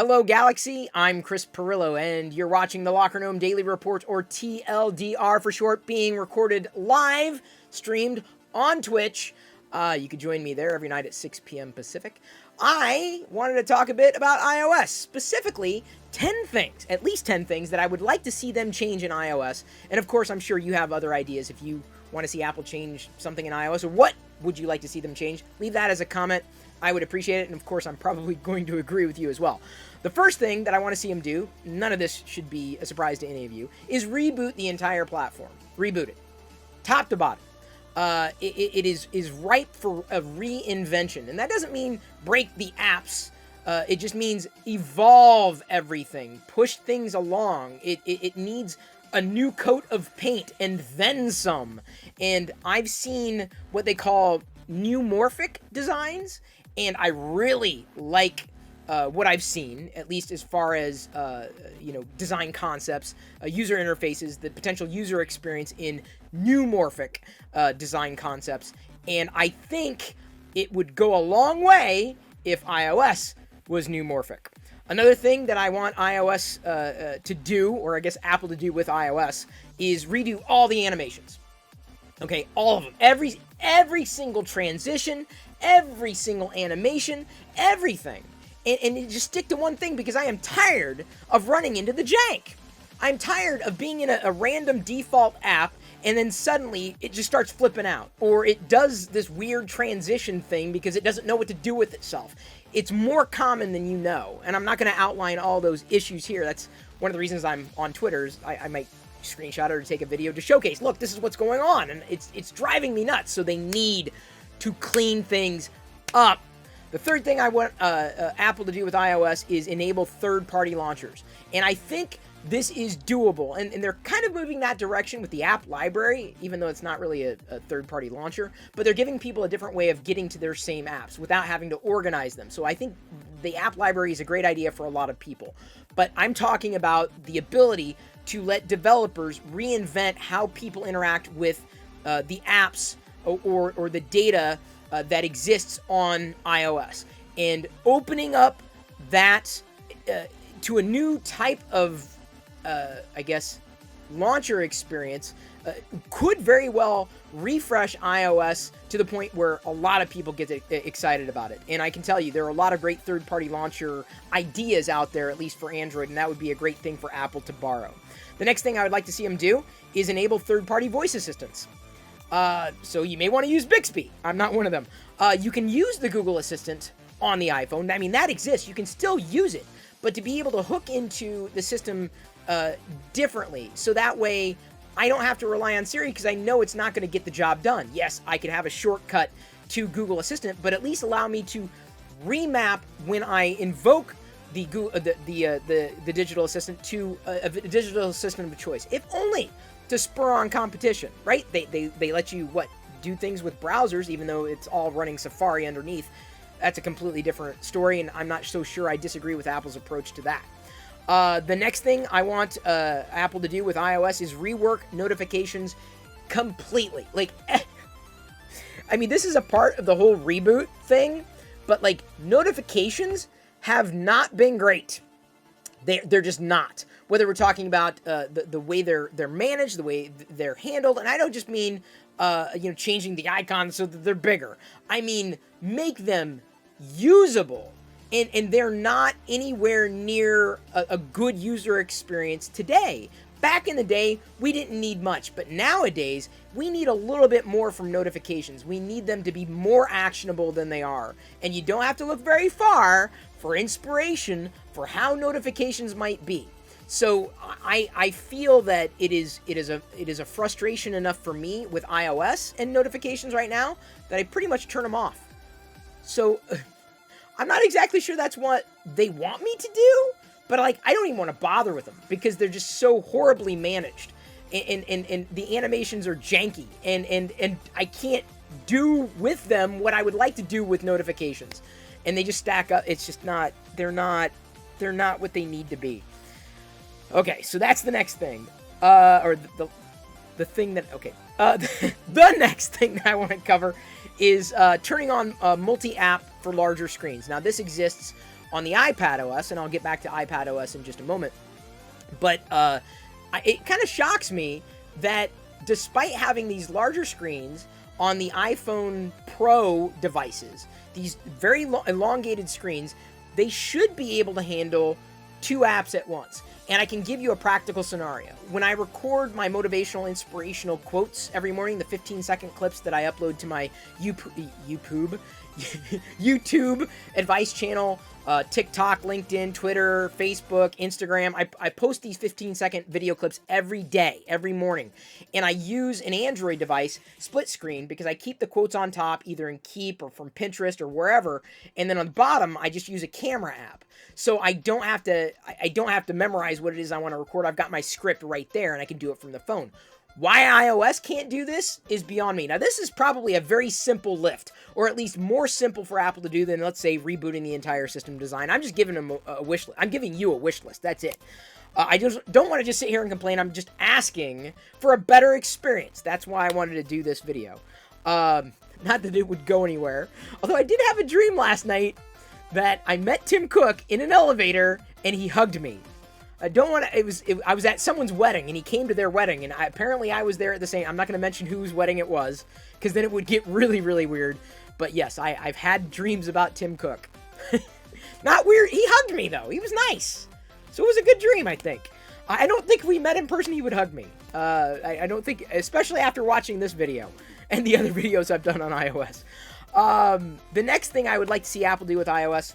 Hello, Galaxy. I'm Chris Pirillo, and you're watching the Locker Gnome Daily Report, or TLDR for short, being recorded live, streamed on Twitch. You can join me there every night at 6 p.m. Pacific. I wanted to talk a bit about iOS, specifically 10 things, at least 10 things that I would like to see them change in iOS. And of course, I'm sure you have other ideas if you want to see Apple change something in iOS, or what would you like to see them change? Leave that as a comment. I would appreciate it, and of course, I'm probably going to agree with you as well. The first thing that I want to see them do, none of this should be a surprise to any of you, is reboot the entire platform. Reboot it. Top to bottom. It is ripe for a reinvention, and that doesn't mean break the apps. It just means evolve everything, push things along. It needs a new coat of paint and then some. And I've seen what they call neumorphic designs, and I really like what I've seen, at least as far as design concepts, user interfaces, the potential user experience in neumorphic design concepts. And I think it would go a long way if iOS was neumorphic. Another thing that I want iOS to do, or I guess Apple to do with iOS, is redo all the animations. Okay, all of them. Every single transition, every single animation, everything. And just stick to one thing, because I am tired of running into the jank. I'm tired of being in a random default app, and then suddenly it just starts flipping out. Or it does this weird transition thing because it doesn't know what to do with itself. It's more common than you know, and I'm not going to outline all those issues here. That's one of the reasons I'm on Twitter. I might screenshot it or take a video to showcase, look, this is what's going on, and it's driving me nuts. So they need to clean things up. The third thing I want Apple to do with iOS is enable third-party launchers, and I think this is doable, and they're kind of moving that direction with the app library, even though it's not really a third-party launcher, but they're giving people a different way of getting to their same apps without having to organize them. So I think the app library is a great idea for a lot of people, but I'm talking about the ability to let developers reinvent how people interact with the apps or the data that exists on iOS, and opening up that to a new type of launcher experience could very well refresh iOS to the point where a lot of people get excited about it. And I can tell you, there are a lot of great third-party launcher ideas out there, at least for Android, and that would be a great thing for Apple to borrow. The next thing I would like to see them do is enable third-party voice assistants. So you may want to use Bixby. I'm not one of them. You can use the Google Assistant on the iPhone. I mean, that exists. You can still use it. But to be able to hook into the system differently, so that way I don't have to rely on Siri, because I know it's not going to get the job done. Yes, I could have a shortcut to Google Assistant, but at least allow me to remap when I invoke the digital assistant to a digital assistant of choice, if only to spur on competition, right? They let you do things with browsers, even though it's all running Safari underneath. That's a completely different story, and I'm not so sure I disagree with Apple's approach to that. The next thing I want Apple to do with iOS is rework notifications completely. I mean, this is a part of the whole reboot thing, but notifications have not been great. They're just not. Whether we're talking about the way they're managed, the way they're handled, and I don't just mean changing the icons so that they're bigger. I mean, make them usable. And they're not anywhere near a good user experience today. Back in the day, we didn't need much, but nowadays, we need a little bit more from notifications. We need them to be more actionable than they are. And you don't have to look very far for inspiration for how notifications might be. So I feel that it is a frustration enough for me with iOS and notifications right now that I pretty much turn them off. So I'm not exactly sure that's what they want me to do, but I don't even want to bother with them because they're just so horribly managed, and the animations are janky, and I can't do with them what I would like to do with notifications, and they just stack up. It's just not. They're not what they need to be. Okay, so that's the next thing, or the thing that the next thing that I want to cover is turning on multi-app for larger screens. Now, this exists on the iPad OS, and I'll get back to iPad OS in just a moment. But it kind of shocks me that despite having these larger screens on the iPhone Pro devices, these very elongated screens, they should be able to handle 2 apps at once. And I can give you a practical scenario. When I record my motivational, inspirational quotes every morning, the 15-second clips that I upload to my YouTube advice channel, TikTok, LinkedIn, Twitter, Facebook, Instagram, I post these 15-second video clips every day, every morning. And I use an Android device, split screen, because I keep the quotes on top, either in Keep or from Pinterest or wherever. And then on the bottom, I just use a camera app. So I don't have to memorize what it is I want to record. I've got my script right there, and I can do it from the phone. Why iOS can't do this is beyond me. Now, this is probably a very simple lift, or at least more simple for Apple to do than, let's say, rebooting the entire system design. I'm just giving them a wish list. I'm giving you a wish list. That's it. I just don't want to just sit here and complain. I'm just asking for a better experience. That's why I wanted to do this video. Not that it would go anywhere. Although I did have a dream last night that I met Tim Cook in an elevator and he hugged me. I don't want to. I was at someone's wedding and he came to their wedding, and apparently I was there at the same. I'm not going to mention whose wedding it was because then it would get really, really weird. But yes, I've had dreams about Tim Cook. Not weird. He hugged me though. He was nice, so it was a good dream. I think. I don't think if we met in person he would hug me. I don't think, especially after watching this video and the other videos I've done on iOS. The next thing I would like to see Apple do with iOS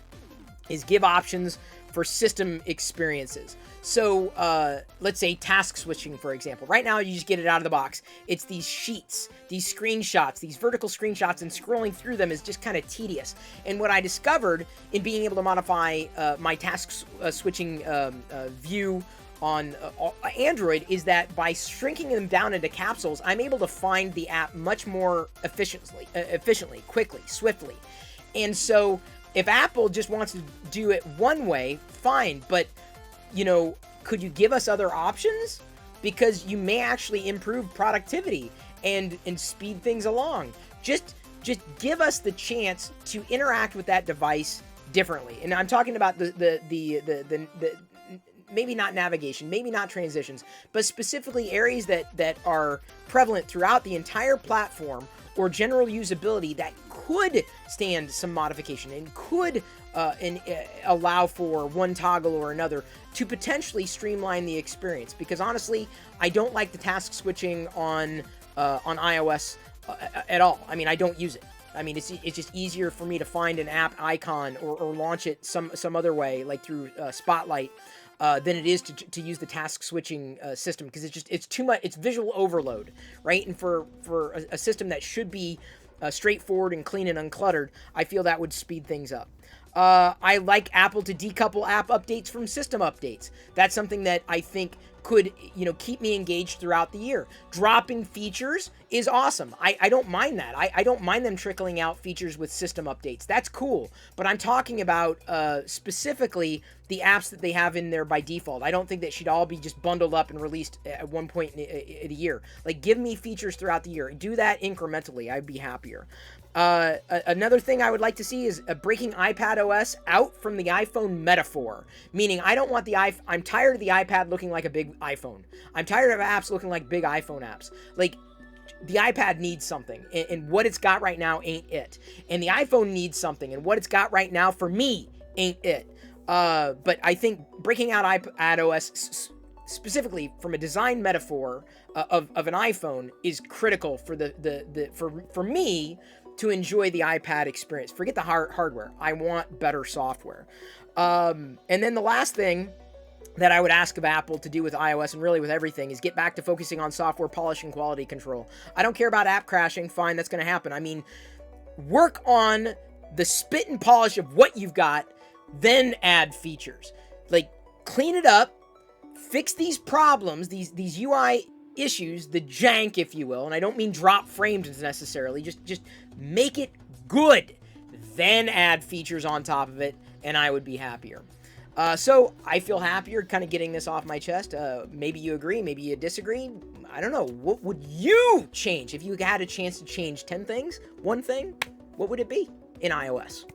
is give options for system experiences. So, let's say task switching, for example. Right now, you just get it out of the box. It's these sheets, these screenshots, these vertical screenshots, and scrolling through them is just kind of tedious. And what I discovered in being able to modify my task switching view on Android is that by shrinking them down into capsules, I'm able to find the app much more efficiently, quickly, swiftly. And so if Apple just wants to do it one way, fine, but you know, could you give us other options? Because you may actually improve productivity and speed things along. Just give us the chance to interact with that device differently. And I'm talking about the maybe not navigation, maybe not transitions, but specifically areas that are prevalent throughout the entire platform or general usability that could stand some modification and could allow for one toggle or another to potentially streamline the experience. Because honestly, I don't like the task switching on iOS at all. I mean, I don't use it. I mean, it's just easier for me to find an app icon or launch it some other way, like through Spotlight, than it is to use the task switching system, because it's too much. It's visual overload, right? And for a system that should be straightforward and clean and uncluttered, I feel that would speed things up. I like Apple to decouple app updates from system updates. That's something that I think could, keep me engaged throughout the year. Dropping features is awesome. I don't mind that. I don't mind them trickling out features with system updates. That's cool. But I'm talking about specifically the apps that they have in there by default. I don't think that should all be just bundled up and released at one point in a year. Like, give me features throughout the year. Do that incrementally. I'd be happier. Another thing I would like to see is breaking iPad OS out from the iPhone metaphor. Meaning, I don't want I'm tired of the iPad looking like a big iPhone. I'm tired of apps looking like big iPhone apps. Like, the iPad needs something, and what it's got right now ain't it. And the iPhone needs something, and what it's got right now, for me, ain't it. But I think breaking out iPad OS specifically from a design metaphor of an iPhone is critical for for me to enjoy the iPad experience. Forget the hardware. I want better software. And then the last thing that I would ask of Apple to do with iOS and really with everything is get back to focusing on software polish and quality control. I don't care about app crashing. Fine, that's going to happen. I mean, work on the spit and polish of what you've got, then add features. Like, clean it up, fix these problems, these UI issues, the jank, if you will, and I don't mean drop frames necessarily, just make it good, then add features on top of it, and I would be happier. So I feel happier kind of getting this off my chest. Maybe you agree, maybe you disagree. I don't know. What would you change if you had a chance to change 10 things? One thing? What would it be in iOS?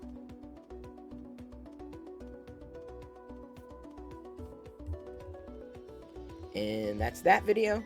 And that's that video.